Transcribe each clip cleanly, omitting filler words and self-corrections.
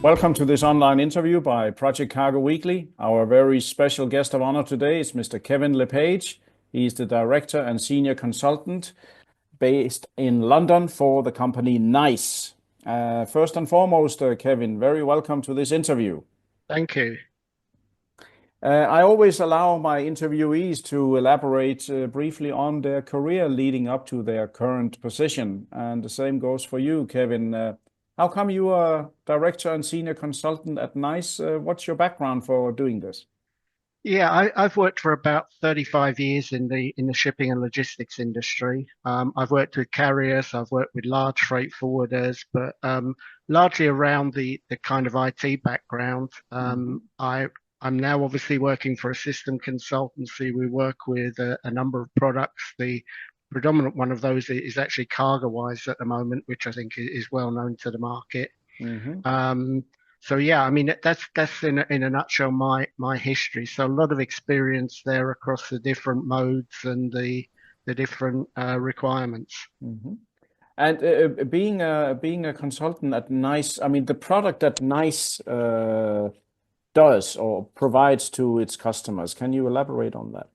Welcome to this online interview by Project Cargo Weekly. Our very special guest of honor today is Mr. Kevin LePage. He is the director and senior consultant based in London for the company NICE. First and foremost, Kevin, very welcome to this interview. Thank you. I always allow my interviewees to elaborate briefly on their career leading up to their current position. And the same goes for you, Kevin. How come you are director and senior consultant at NICE? What's your background for doing this? Yeah, I've worked for about 35 years in the shipping and logistics industry. I've worked with carriers, I've worked with large freight forwarders, but largely around the kind of IT background. I'm now obviously working for a system consultancy. We work with a number of products. The predominant one of those is actually CargoWise at the moment, which I think is well known to the market. Mm-hmm. So yeah, I mean that's in a nutshell my history. So a lot of experience there across the different modes and the different requirements. Mm-hmm. And being a consultant at NICE, I mean the product that NICE does or provides to its customers. Can you elaborate on that?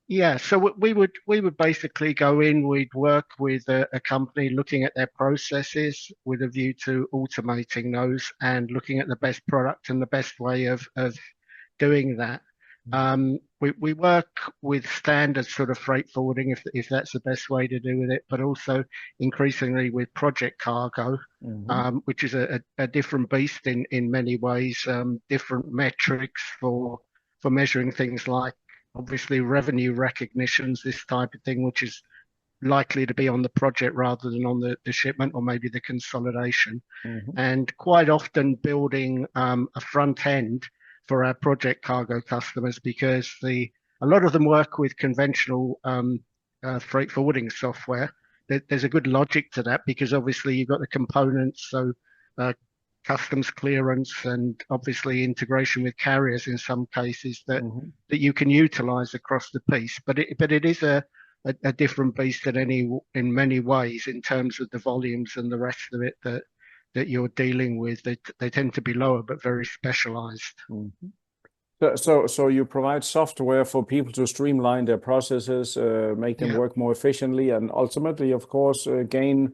Yeah, so we would basically go in. We'd work with a company looking at their processes with a view to automating those and looking at the best product and the best way of doing that. We work with standard sort of freight forwarding if that's the best way to do with it, but also increasingly with project cargo, Mm-hmm. which is a different beast in many ways, different metrics for measuring things like obviously revenue recognitions, this type of thing, which is likely to be on the project rather than on the shipment or maybe the consolidation. Mm-hmm. And quite often building a front end for our project cargo customers because a lot of them work with conventional freight forwarding software. There's a good logic to that because obviously you've got the components, so uh, customs clearance and obviously integration with carriers in some cases that Mm-hmm. that you can utilize across the piece. But it is a different beast in many ways in terms of the volumes and the rest of it that you're dealing with. They tend to be lower but very specialized. Mm-hmm. So you provide software for people to streamline their processes, make them Yeah. work more efficiently, and ultimately, of course, gain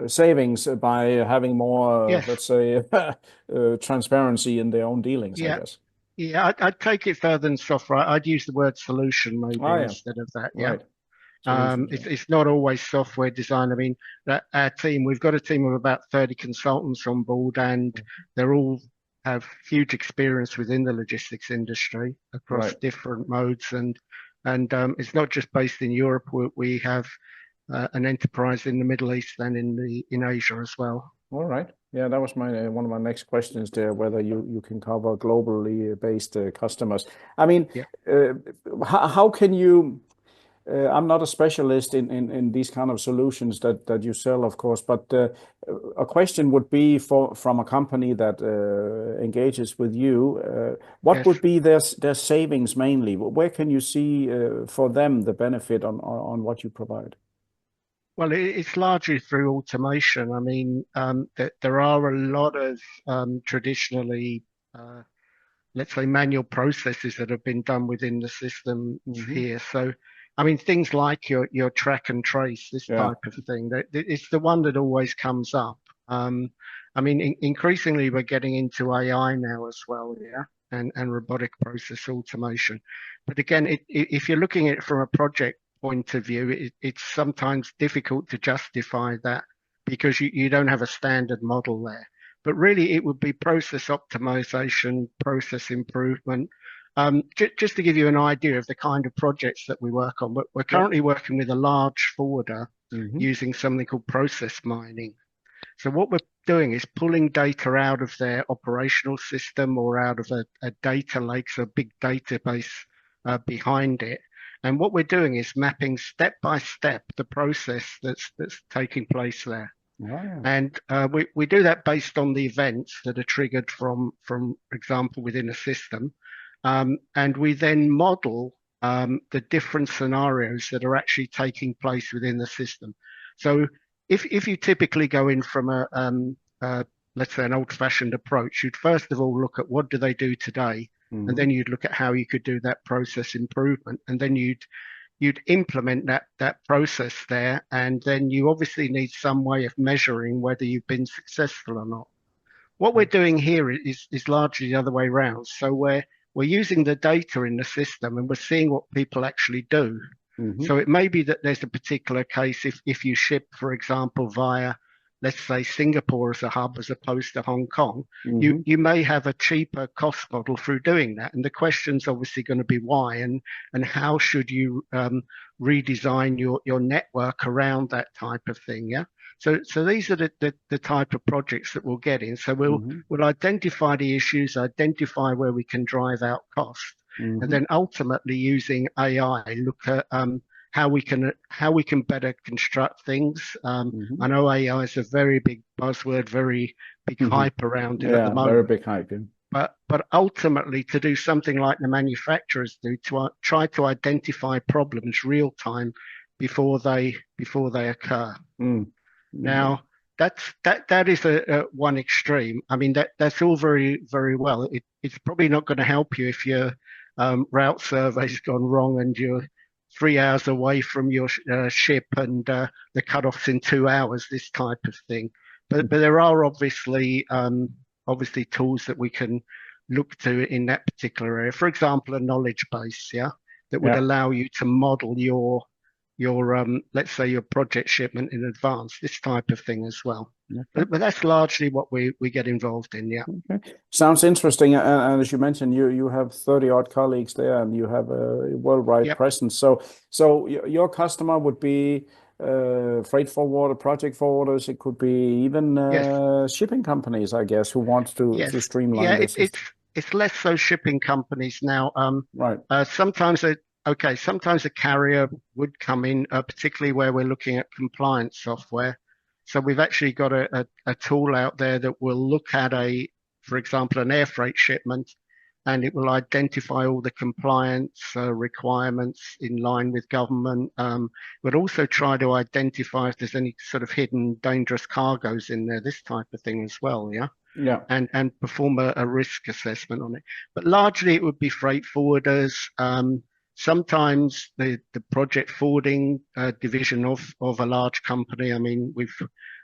savings by having more, Yes. let's say, transparency in their own dealings, I Yeah. guess. Yeah. I'd take it further than software. I'd use the word solution maybe Ah, yeah, instead of that. Yeah. right. Solutions, yeah. It's not always software design. I mean, that our team, we've got a team of about 30 consultants on board, and they're all have huge experience within the logistics industry across Right. different modes, and it's not just based in Europe. We have an enterprise in the Middle East and in Asia as well. All right. Yeah, that was my one of my next questions there, whether you can cover globally based customers. I mean, Yeah. uh, how can you? I'm not a specialist in these kind of solutions that you sell, of course, but a question would be from a company that engages with you, what Yes. would be their savings mainly? Where can you see for them the benefit on what you provide? Well, it's largely through automation. I mean, there are a lot of traditionally, let's say, manual processes that have been done within the system Hmm. here. So, I mean, things like your track and trace, this Yeah. type of thing, it's the one that always comes up. I mean, increasingly we're getting into AI now as well, yeah, and robotic process automation. But again, if you're looking at it from a project point of view, it's sometimes difficult to justify that because you don't have a standard model there. But really, it would be process optimization, process improvement. Just to give you an idea of the kind of projects that we work on, we're Yeah. currently working with a large forwarder Hmm. using something called process mining. So what we're doing is pulling data out of their operational system or out of a data lake, so a big database behind it. And what we're doing is mapping step by step the process that's taking place there. Ah, And we do that based on the events that are triggered from example, within a system. And we then model the different scenarios that are actually taking place within the system. So if you typically go in from a let's say, an old-fashioned approach, you'd first of all look at what do they do today, and Mm-hmm. then you'd look at how you could do that process improvement, and then you'd implement that process there, and then you obviously need some way of measuring whether you've been successful or not. What we're doing here is largely the other way around. So we're using the data in the system and we're seeing what people actually do. Mm-hmm. So it may be that there's a particular case if you ship, for example, via, let's say, Singapore as a hub as opposed to Hong Kong, Mm-hmm. you may have a cheaper cost model through doing that. And the question's obviously going to be why and how should you redesign your network around that type of thing. Yeah. So these are the type of projects that we'll get in. So Mm-hmm. we'll identify the issues, identify where we can drive out cost, and Mm-hmm. then ultimately using AI, look at how we can better construct things. Mm-hmm. I know AI is a very big buzzword, very big Mm-hmm. hype around it at the Yeah, very moment. big hype. Yeah. But ultimately, to do something like the manufacturers do, to try to identify problems real time before they occur. Mm. Mm-hmm. Now, that is a one extreme. I mean, that's all very well. It's probably not going to help you if your route survey's gone wrong and you're 3 hours away from your ship and the cutoff's in 2 hours. This type of thing. But there are obviously tools that we can look to in that particular area. For example, a knowledge base, yeah, that would Yeah. allow you to model your let's say your project shipment in advance, this type of thing as well. Okay. But that's largely what we get involved in. Yeah. Okay. Sounds interesting. And as you mentioned, you have 30 odd colleagues there and you have a worldwide Yep. presence. So your customer would be freight forwarder, project forwarders. It could be even Yes. shipping companies, I guess, who want Yes. to Yeah. streamline their system. It's less so shipping companies now. Right. Sometimes sometimes a carrier would come in, particularly where we're looking at compliance software. So we've actually got a tool out there that will look at for example, an air freight shipment, and it will identify all the compliance requirements in line with government, but also try to identify if there's any sort of hidden dangerous cargoes in there, this type of thing as well. Yeah. Yeah. And perform a risk assessment on it. But largely it would be freight forwarders. Sometimes the project forwarding division of a large company. I mean,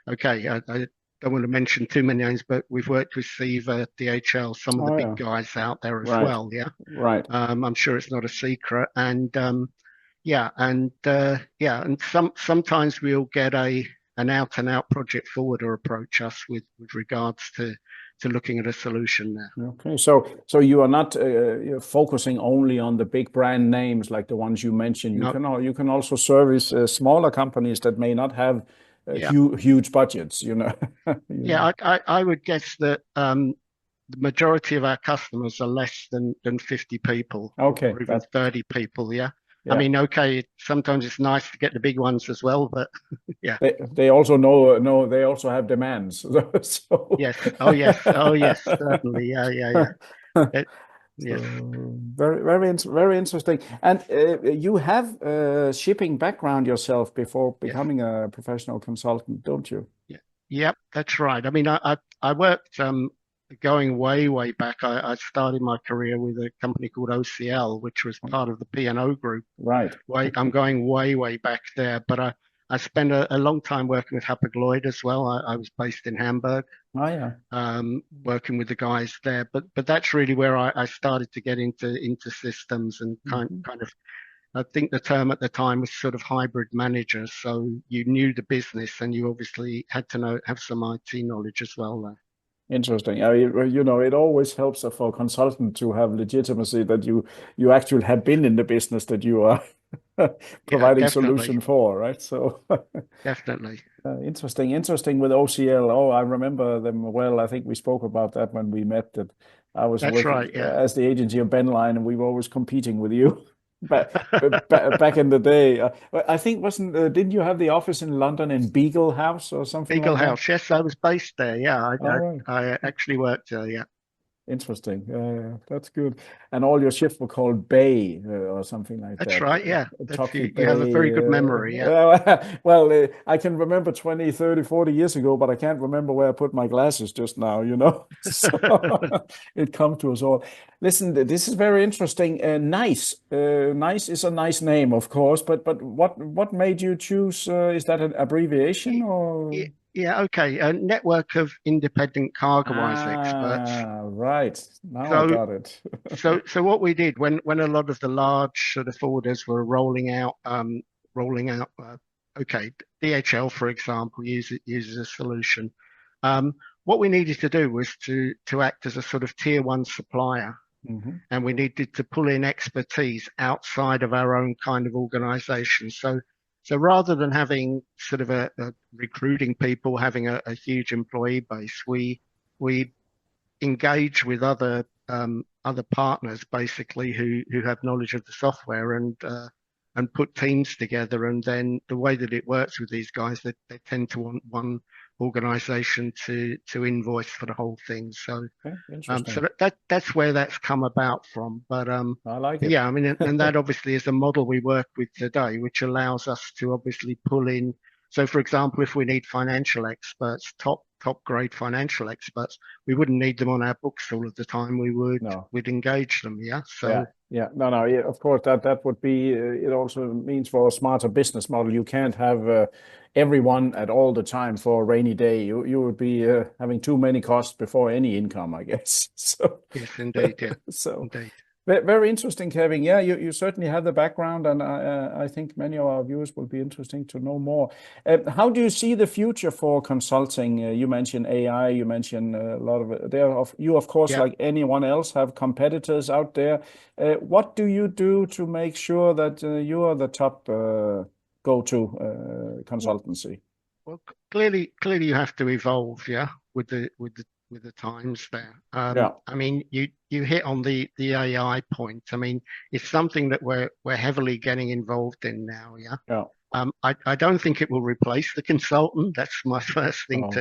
I don't want to mention too many names, but we've worked with CEVA, DHL, some of the Oh, big yeah. guys out there as Right. well. Yeah. Right. I'm sure it's not a secret. And sometimes we'll get an out and out project forwarder approach us with regards to looking at a solution there. Okay, so you are not you're focusing only on the big brand names like the ones you mentioned. No, You can also service smaller companies that may not have yeah, huge budgets. You yeah. know. I would guess that the majority of our customers are less than 50 people Okay, or even that 30 people. Yeah. I yeah. mean, okay, sometimes it's nice to get the big ones as well, but yeah. They also know they also have demands. So Yes. Oh, yes. Oh, yes. Certainly. Yeah, yeah, yeah. It, yes. so very interesting. And you have a shipping background yourself before Yes. becoming a professional consultant, don't you? Yeah. Yep, that's right. I mean, I worked going way back. I started my career with a company called OCL, which was part of the P&O group. Right. I'm going way back there, but I spent a long time working with Hapag-Lloyd as well. I was based in Hamburg, Oh yeah. working with the guys there. But that's really where I started to get into systems and Mhm. kind of. I think the term at the time was sort of hybrid manager. So you knew the business and you obviously had to have some IT knowledge as well there. Interesting. It always helps for a consultant to have legitimacy that you actually have been in the business that you are Yeah, providing definitely, solution for, right? So definitely. interesting with OCL. Oh, I remember them well. I think we spoke about that when we met. That I was That's working right. Yeah. as the agency of Ben Line, and we were always competing with you back in the day. I think wasn't didn't you have the office in London in Beagle House or something Eagle like that? House. Yes, I was based there. Yeah, All right. I actually worked there. Yeah. Interesting. That's good. And all your ships were called Bay or something like That's that. right. Yeah, that's Toffee you have a very Bay. good memory. Yeah. Well, I can remember 20, 30, 40 years ago, but I can't remember where I put my glasses just now, you know. So it comes to us all. Listen, this is very interesting. Nice. Nice is a nice name, of course, but what made you choose? Is that an abbreviation or? Yeah, okay. A network of independent cargoise experts. Ah, right. Now I So, got it. so what we did when a lot of the large sort of forwarders were rolling out, okay, DHL, for example, uses a solution. Um, what we needed to do was to act as a sort of tier one supplier, Hmm. and we needed to pull in expertise outside of our own kind of organization. So rather than having sort of a recruiting people, having a huge employee base, we engage with other partners basically who have knowledge of the software and put teams together. And then the way that it works with these guys, they tend to want one organization to invoice for the whole thing. So Okay, so interesting. that's where that's come about from. I like But it. yeah, I mean, and that obviously is a model we work with today, which allows us to obviously pull in. So, for example, if we need financial experts, top grade financial experts, we wouldn't need them on our books all of the time. No. We'd engage them. Yeah. Yeah. So Yeah. No, no. Yeah, of course, that would be, it also means for a smarter business model, you can't have everyone at all the time for a rainy day. You would be having too many costs before any income, I guess. So, yes, indeed. Yeah, so indeed. very interesting, Kevin. Yeah, you certainly have the background, and I think many of our viewers will be interesting to know more. How do you see the future for consulting? You mentioned AI, you mentioned a lot of it. You, of course, Yeah. like anyone else, have competitors out there. What do you do to make sure that you are the top go-to consultancy? Well, clearly, you have to evolve, yeah, with the times there. Yeah, I mean, you hit on the AI point. I mean, it's something that we're heavily getting involved in now, yeah. yeah. I don't think it will replace the consultant. That's my first thing Oh,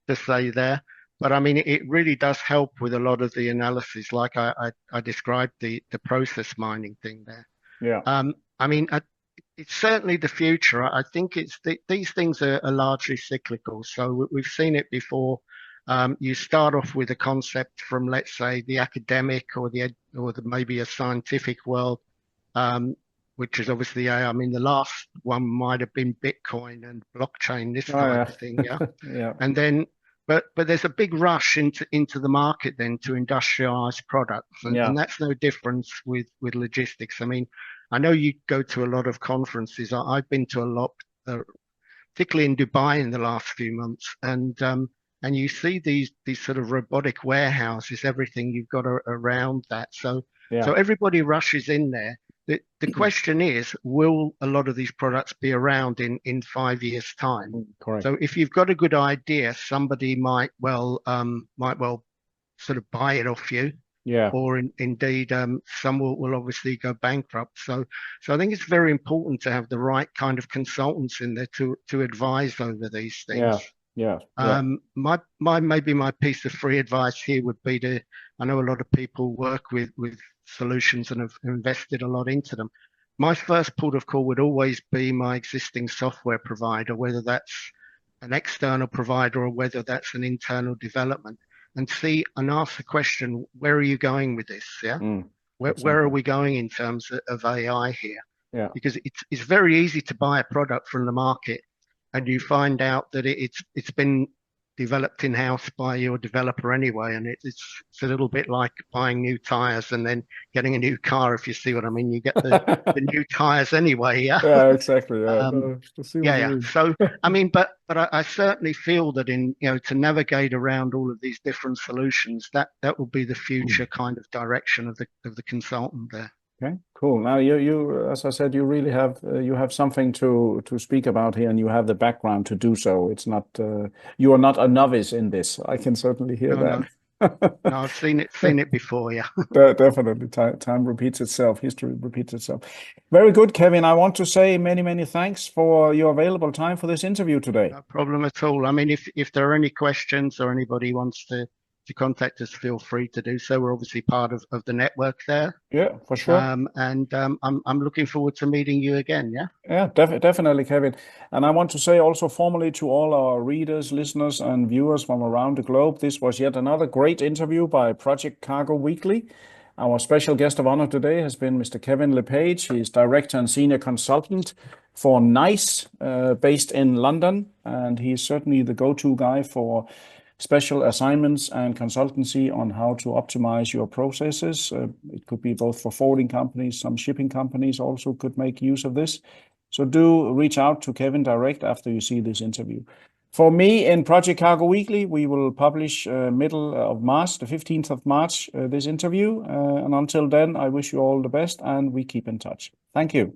to say there. But I mean, it really does help with a lot of the analysis, like I described the process mining thing there. yeah. I mean, it's certainly the future. I think these things are largely cyclical. So we've seen it before. You start off with a concept from, let's say, the academic or maybe a scientific world, um, which is obviously AI. I mean, the last one might have been Bitcoin and blockchain, this Oh, type yeah. of thing. Yeah, Yeah, and then. But there's a big rush into the market then to industrialize products, yeah. and that's no difference with logistics. I mean, I know you go to a lot of conferences. I've been to a lot, particularly in Dubai in the last few months, and you see these sort of robotic warehouses, everything you've got around that. Yeah. So everybody rushes in there. The question is, will a lot of these products be around in 5 years' time? Correct. So if you've got a good idea, somebody might well sort of buy it off you, Yeah, or indeed some will obviously go bankrupt. So I think it's very important to have the right kind of consultants in there to advise over these things. yeah, yeah, yeah. My maybe my piece of free advice here would be to, I know a lot of people work with solutions and have invested a lot into them. My first port of call would always be my existing software provider, whether that's an external provider or whether that's an internal development, and see and ask the question, where are you going with this? Yeah. Mm, Where are exactly. we going in terms of AI here? Yeah. Because it's very easy to buy a product from the market and you find out that it's been developed in-house by your developer anyway, and it's a little bit like buying new tires and then getting a new car, if you see what I mean. You get the new tires anyway, yeah. Yeah, exactly. Yeah. Um, I see what yeah, you yeah. mean. So, I mean, but I certainly feel that to navigate around all of these different solutions, that will be the future kind of direction of the consultant there. Okay, cool. Now as I said, you have something to speak about here, and you have the background to do so. It's not you are not a novice in this. I can certainly hear No, no, that. no. I've seen it before. Yeah. Definitely, time repeats itself. History repeats itself. Very good, Kevin. I want to say many thanks for your available time for this interview today. No problem at all. I mean, if there are any questions or anybody wants to to contact us, feel free to do so. We're obviously part of the network there. Yeah, for sure. I'm looking forward to meeting you again. Yeah. Yeah, definitely, Kevin. And I want to say also formally to all our readers, listeners, and viewers from around the globe, this was yet another great interview by Project Cargo Weekly. Our special guest of honor today has been Mr. Kevin LePage. He is Director and Senior Consultant for NICE, based in London, and he is certainly the go-to guy for special assignments and consultancy on how to optimize your processes. It could be both for forwarding companies, some shipping companies also could make use of this. So do reach out to Kevin direct after you see this interview. For me in Project Cargo Weekly, we will publish middle of March, the 15th of March, this interview. And until then, I wish you all the best and we keep in touch. Thank you.